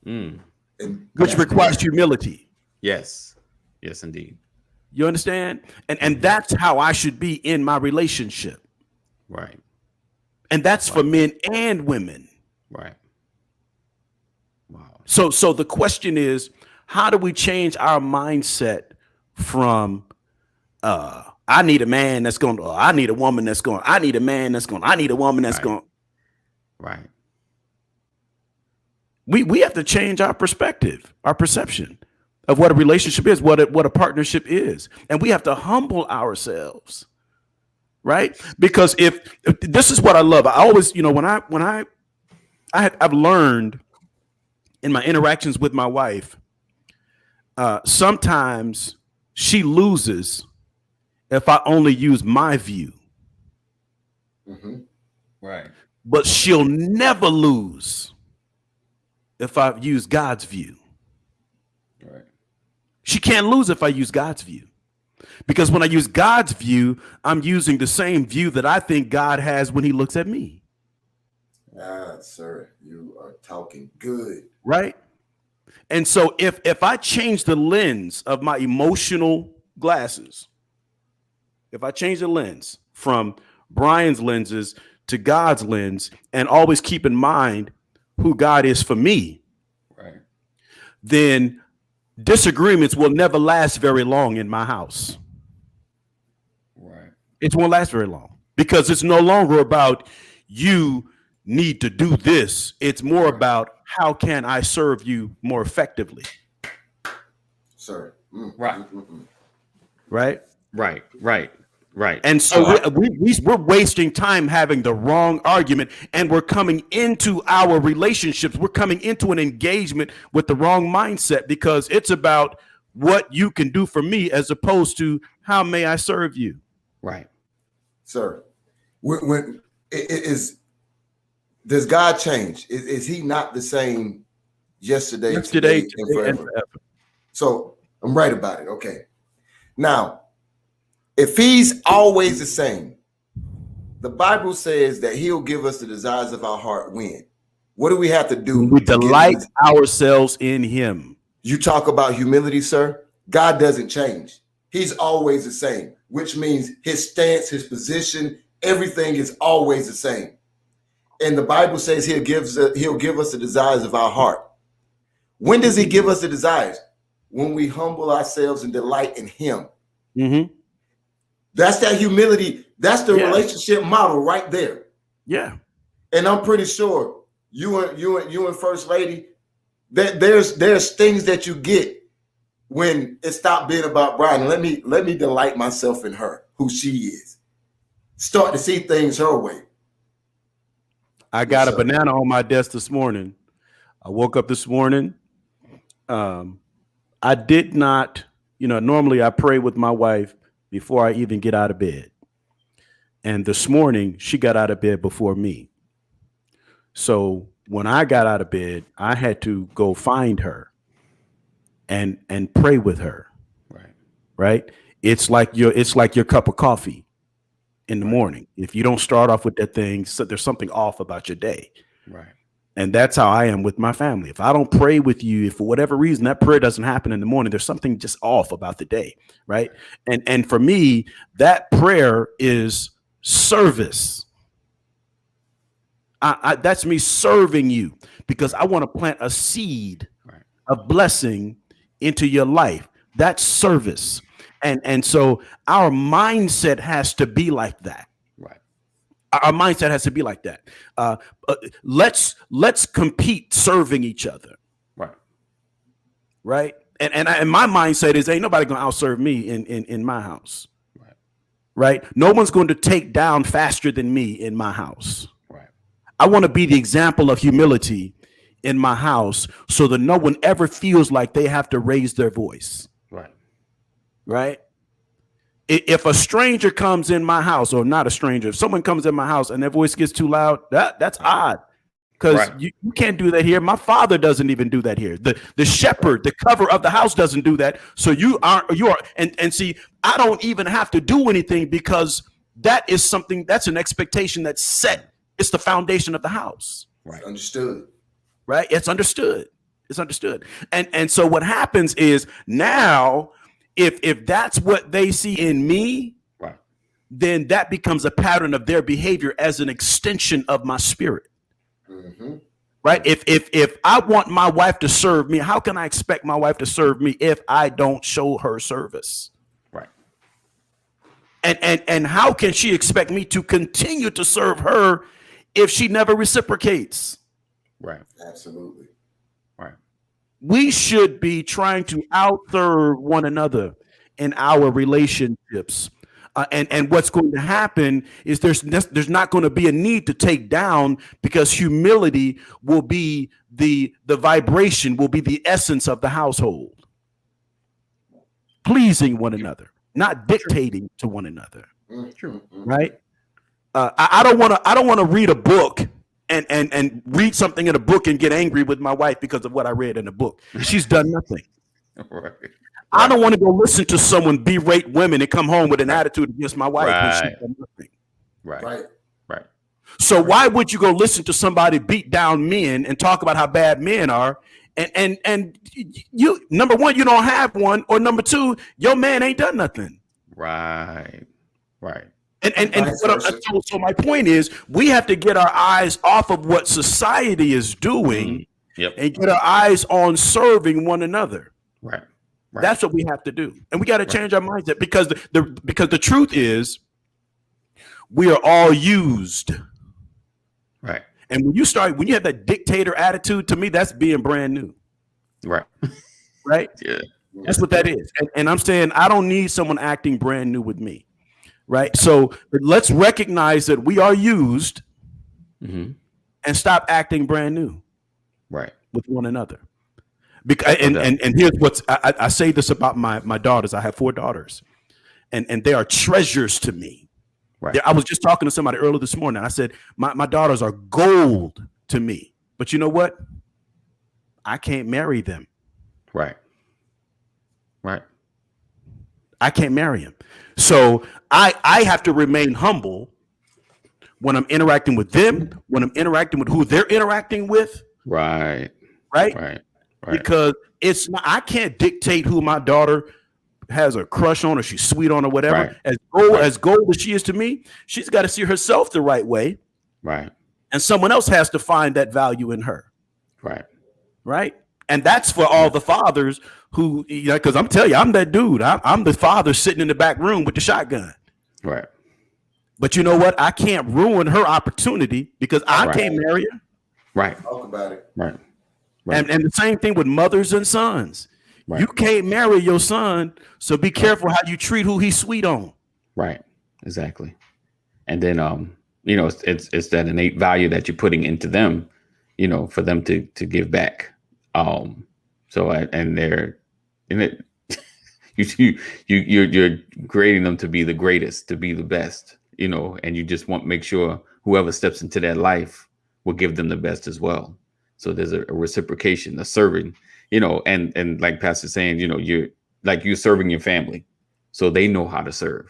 Which requires humility. Yes, indeed. You understand? And that's how I should be in my relationship. Right. And that's for men and women. Right. Wow. So the question is, how do we change our mindset from I need a man that's going to, I need a woman that's going, I need a man that's going, I need a woman that's going. Right. We have to change our perspective, our perception of what a relationship is, what a partnership is. And we have to humble ourselves, right? Because if this is what I love, I always, I've learned in my interactions with my wife, sometimes she loses if I only use my view. Mm-hmm. Right. But she'll never lose if I use God's view. Right. She can't lose if I use God's view. Because when I use God's view, I'm using the same view that I think God has when he looks at me. Sir, you are talking good. Right? And so if I change the lens of my emotional glasses, if I change the lens from Brian's lenses to God's lens and always keep in mind who God is for me, right, then disagreements will never last very long in my house. Right. It won't last very long because it's no longer about you need to do this. It's more about how can I serve you more effectively? Sir. Right. Right. Right. Right. Right. And so we're wasting time having the wrong argument, and we're coming into our relationships. We're coming into an engagement with the wrong mindset because it's about what you can do for me as opposed to how may I serve you. Right. Sir, when does God change? Is he not the same yesterday, today, and forever? So I'm right about it. Okay. Now, if he's always the same, the Bible says that he'll give us the desires of our heart when? What do we have to do? We delight ourselves in him. You talk about humility, sir. God doesn't change. He's always the same, which means his stance, his position, everything is always the same. And the Bible says he'll give us the desires of our heart. When does he give us the desires? When we humble ourselves and delight in him. Mm-hmm. That's that humility. That's the relationship model right there. Yeah. And I'm pretty sure you and First Lady, that there's things that you get when it stopped being about Brian. Let me delight myself in her, who she is. Start to see things her way. I got a banana on my desk this morning. I woke up this morning. I did not, normally I pray with my wife before I even get out of bed. And this morning she got out of bed before me. So when I got out of bed, I had to go find her and pray with her. Right. Right. It's like your cup of coffee in the morning. If you don't start off with that thing, so there's something off about your day. Right. And that's how I am with my family. If I don't pray with you, if for whatever reason that prayer doesn't happen in the morning, there's something just off about the day, right? And for me, that prayer is service. That's me serving you because I want to plant a seed of blessing into your life. That's service. And so our mindset has to be like that. Our mindset has to be like that. Let's compete serving each other. Right. And my mindset is ain't nobody gonna outserve me in my house. Right. No one's going to take down faster than me in my house. I want to be the example of humility in my house so that no one ever feels like they have to raise their voice. Right. If a stranger comes in my house, or not a stranger, if someone comes in my house and their voice gets too loud, that's odd. Because you can't do that here. My father doesn't even do that here. The shepherd, the cover of the house doesn't do that. So you are, and see, I don't even have to do anything because that is something, that's an expectation that's set. It's the foundation of the house. Understood. Right. It's understood. It's understood. And so what happens is now, if that's what they see in me, then that becomes a pattern of their behavior as an extension of my spirit. Right? If I want my wife to serve me, how can I expect my wife to serve me if I don't show her service? Right. And how can she expect me to continue to serve her if she never reciprocates? Right. Absolutely. Right. We should be trying to outserve one another in our relationships. And what's going to happen is there's not going to be a need to take down, because humility will be the vibration, will be the essence of the household. Pleasing one another, not dictating to one another. True. Right? I don't want to read a book and read something in a book and get angry with my wife because of what I read in the book. She's done nothing. Right. I don't want to go listen to someone berate women and come home with an attitude against my wife. When she's done nothing. Right. Right. So why would you go listen to somebody beat down men and talk about how bad men are? And you, number one, you don't have one, or number two, your man ain't done nothing. Right. Right. So my point is, we have to get our eyes off of what society is doing, and get our eyes on serving one another. Right. Right. That's what we have to do, and we got to change our mindset, because the truth is, we are all used. Right. And when you have that dictator attitude, to me, that's being brand new. Right. Right. Yeah. That's what that is. And I'm saying, I don't need someone acting brand new with me. Right. So let's recognize that we are used, and stop acting brand new. Right. With one another. Because and here's what's I say this about my daughters. I have 4 daughters, and they are treasures to me. Right. I was just talking to somebody earlier this morning. I said my daughters are gold to me. But you know what? I can't marry them. Right. Right. I can't marry them. So I have to remain humble when I'm interacting with them, when I'm interacting with who they're interacting with. Right. Right. Right. Because it's not, I can't dictate who my daughter has a crush on, or she's sweet on, or whatever. Right. As gold as she is to me, she's got to see herself the right way. Right. And someone else has to find that value in her. Right. Right. And that's for all the fathers who, because I'm telling you, I'm that dude. I'm the father sitting in the back room with the shotgun. Right. But you know what? I can't ruin her opportunity, because I can't marry her. Right. Talk about it. Right. Right. And the same thing with mothers and sons. Right. You can't marry your son, so be careful how you treat who he's sweet on. Right. Exactly. And then it's that innate value that you're putting into them, for them to give back. So and they're in it. You're grading them to be the greatest, to be the best, and you just want to make sure whoever steps into their life will give them the best as well. So there's a reciprocation, a serving, and like Pastor's saying, you're serving your family, so they know how to serve.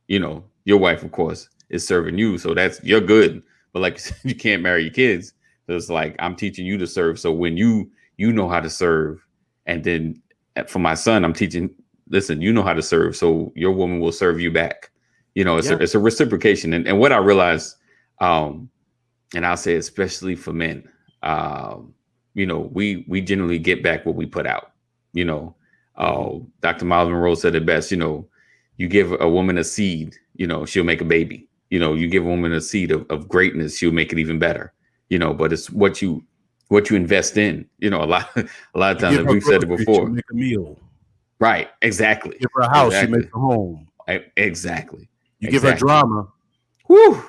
Your wife, of course, is serving you, so you're good. But like you can't marry your kids. So it's like, I'm teaching you to serve. So when you know how to serve, and then for my son, I'm teaching, listen, you know how to serve, so your woman will serve you back. It's a reciprocation. And what I realized, and I'll say especially for men, we generally get back what we put out. Dr. Miles Monroe said it best. You give a woman a seed, she'll make a baby. You give a woman a seed of greatness, she'll make it even better. But it's what you invest in. A lot of times, we've said it before. Make a meal. Right. Exactly. Give her a house, you make a home. Exactly. You give her drama. Whew.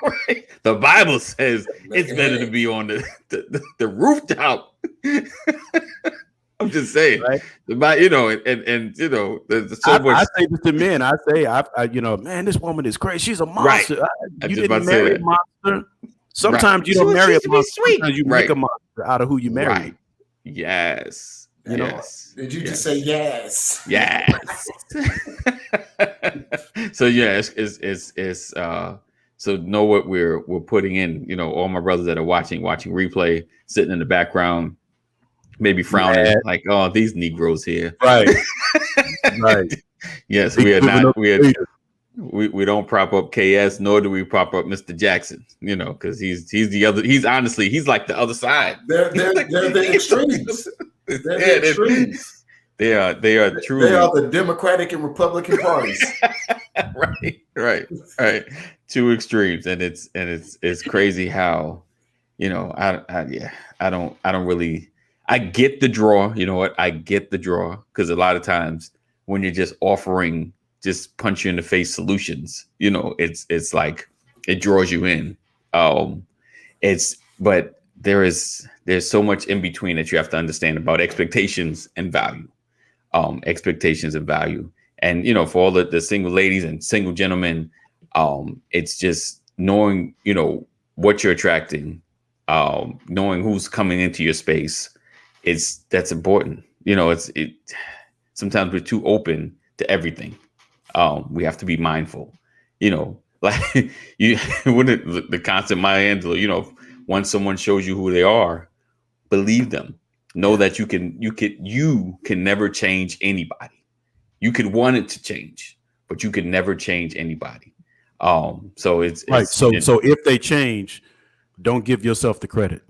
Right. The Bible says it's better to be on the rooftop. I'm just saying, right? There's so much. I say this to men. I say, man, this woman is crazy. She's a monster. Right. You didn't marry a monster. Sometimes you don't marry a monster. Sometimes you make a monster out of who you marry. Right. Yes. Yes. Did you just say yes? Yes. So yeah, it's so know what we're putting in. All my brothers that are watching replay, sitting in the background, maybe frowning, like, oh, these Negroes here. Right. Right. Yes, we are not. We don't prop up KS, nor do we prop up Mr. Jackson, because he's the other. He's honestly, he's like the other side. They're the extremes. They're the extremes. They are truly. They are the Democratic and Republican parties. right. Two extremes, and it's crazy how, I don't really. I get the draw. You know what? I get the draw, because a lot of times when you're just offering just punch you in the face solutions, it's like it draws you in. But there's so much in between that you have to understand about expectations and value. And for all the single ladies and single gentlemen, it's just knowing what you're attracting, knowing who's coming into your space. That's important. Sometimes we're too open to everything. We have to be mindful, like you wouldn't the constant Maya Angelou, once someone shows you who they are, believe them. Know that you can never change anybody. You could want it to change, but you can never change anybody. So it's right. So if they change, don't give yourself the credit.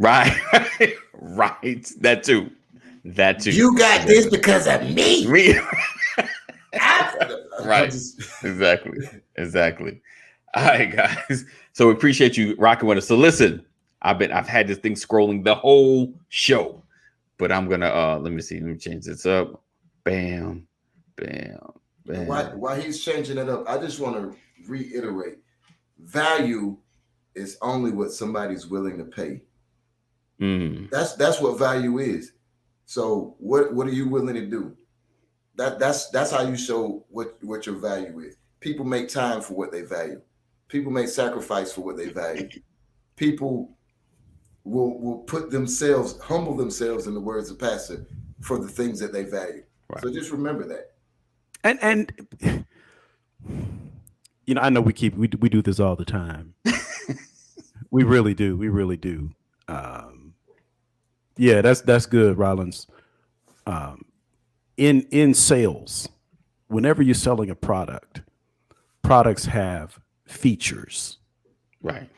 Right. Right. That too. You got this because of me. Right. Exactly. All right, guys. So we appreciate you rocking with us. So listen, I've had this thing scrolling the whole show, but I'm gonna let me change this up. Bam. While he's changing it up, I just want to reiterate: value is only what somebody's willing to pay. That's what value is. So what are you willing to do? That's how you show what your value is. People make time for what they value. People make sacrifice for what they value. People will humble themselves, in the words of Pastor, for the things that they value. Right. So just remember that. And I know we do this all the time. We really do. Yeah, that's good, Rollins. In sales, whenever you're selling a product, products have features. Right.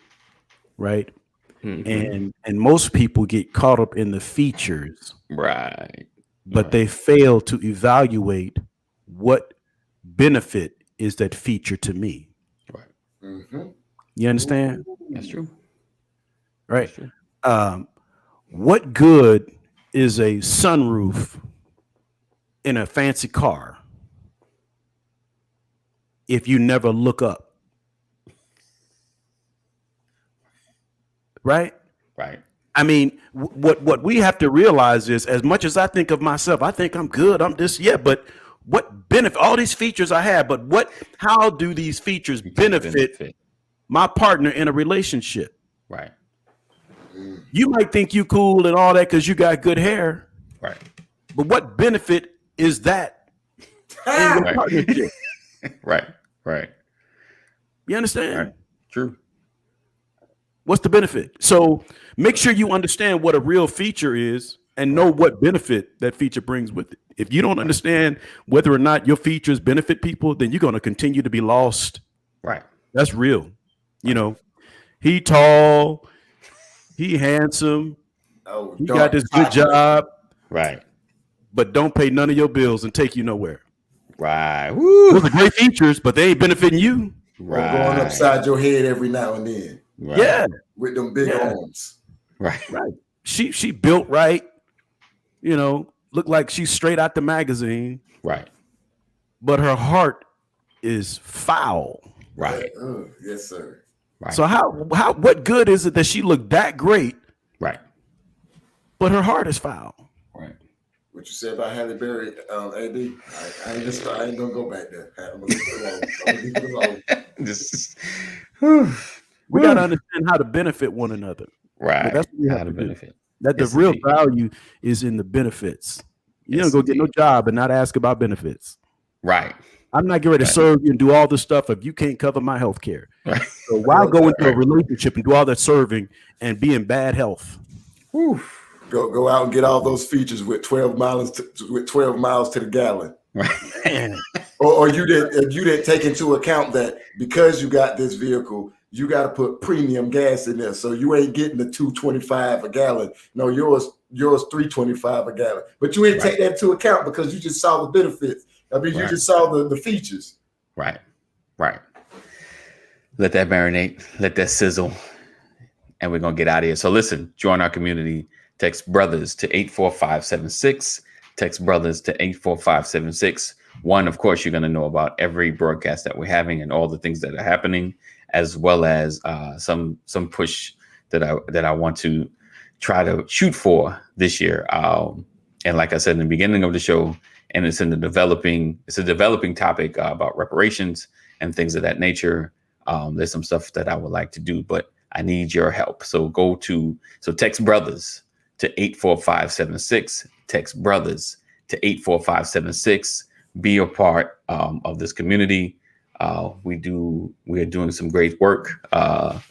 Mm-hmm. And most people get caught up in the features. Right. But they fail to evaluate what benefit is that feature to me. Right. Mm-hmm. You understand? That's true. Right. That's true. What good is a sunroof in a fancy car if you never look up? Right. I mean, what we have to realize is, as much as I think of myself, I think I'm good. I'm this. Yeah. But what benefit, all these features I have, but how do these features benefit my partner in a relationship? Right. You might think you cool and all that because you got good hair. Right. But what benefit is that in your partnership? Right. You understand? Right. True. What's the benefit? So make sure you understand what a real feature is and know what benefit that feature brings with it. If you don't understand whether or not your features benefit people, then you're going to continue to be lost. Right. That's real. He tall, he handsome, he got this good job. Right. But don't pay none of your bills and take you nowhere. Right. Woo. Those are great features, but they ain't benefiting you. Right. Or going upside your head every now and then. Right. Yeah. With them big arms. Right. She built right. Look like she's straight out the magazine. Right. But her heart is foul. Right. Yes, sir. Right. So what good is it that she looked that great? Right. But her heart is foul. Right. What you said about Halle Berry, AD? I ain't gonna go back there. I'm gonna leave it alone. We gotta understand how to benefit one another. Right. That's what we have how to benefit. That the real value is in the benefits. You don't go get no job and not ask about benefits. Right. I'm not getting ready to serve you and do all this stuff if you can't cover my health care. Right. So why go into a relationship and do all that serving and be in bad health? Whew. Go out and get all those features with 12 miles to the gallon. Right. or you didn't take into account that because you got this vehicle, you got to put premium gas in there, so you ain't getting the $2.25 a gallon. No, yours $3.25 a gallon. But you ain't take that into account because you just saw the benefits. I mean, you just saw the features. Right. Let that marinate. Let that sizzle. And we're going to get out of here. So listen, join our community. Text brothers to 84576. Text brothers to 84576. One, of course, you're going to know about every broadcast that we're having and all the things that are happening, as well as some push that I want to try to shoot for this year. And like I said in the beginning of the show, and it's a developing topic about reparations and things of that nature. There's some stuff that I would like to do, but I need your help. So text brothers to 84576. Text brothers to 84576. Be a part of this community. We are doing some great work.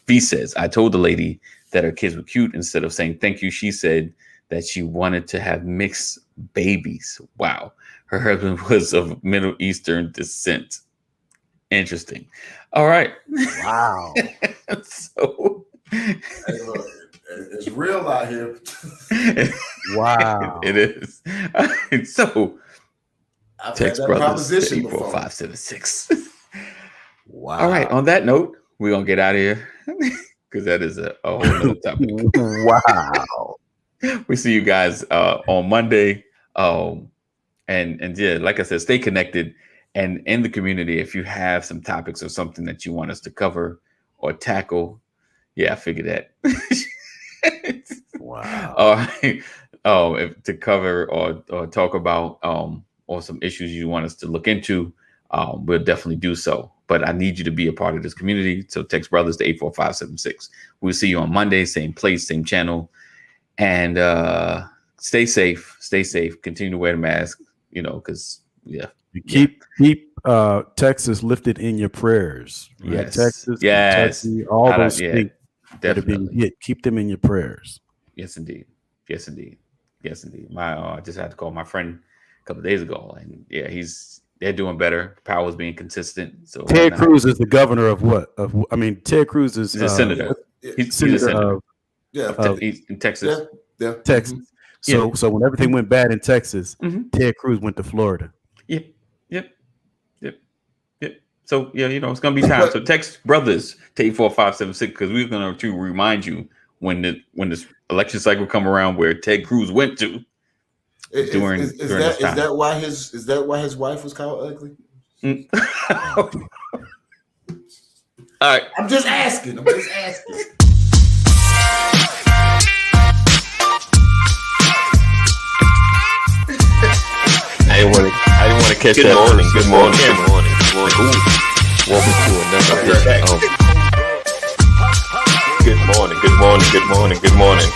V says, I told the lady that her kids were cute. Instead of saying thank you, she said that she wanted to have mixed babies. Wow. Her husband was of Middle Eastern descent. Interesting. All right. Wow. So hey, look, it's real out here. Wow. It is. So I've text had that brothers proposition 84576. Wow. All right. On that note, we're gonna get out of here because that is a whole nother topic. Wow. We see you guys on Monday. And yeah, like I said, stay connected. And in the community, if you have some topics or something that you want us to cover or tackle, yeah, I figured that. Wow. All right. To cover or talk about or some issues you want us to look into, we'll definitely do so. But I need you to be a part of this community. So text brothers to 84576. We'll see you on Monday, same place, same channel. And stay safe. Continue to wear the mask, because keep Texas lifted in your prayers. Right? Yes. Texas, yes. Kentucky, all those things that are definitely being hit. Keep them in your prayers. Yes, indeed. I just had to call my friend a couple of days ago, and yeah, they're doing better. Power's being consistent. So Ted Cruz is the governor of what? Ted Cruz is a senator. He's a senator. In Texas. Yeah. Texas. So when everything went bad in Texas, Ted Cruz went to Florida. Yep. So it's gonna be time. So text brothers to 84576 because we're gonna remind you when this election cycle come around where Ted Cruz went to. Is that why his wife was called ugly? All right. I'm just asking. I didn't want to catch that. Good morning. Welcome to another. Good morning.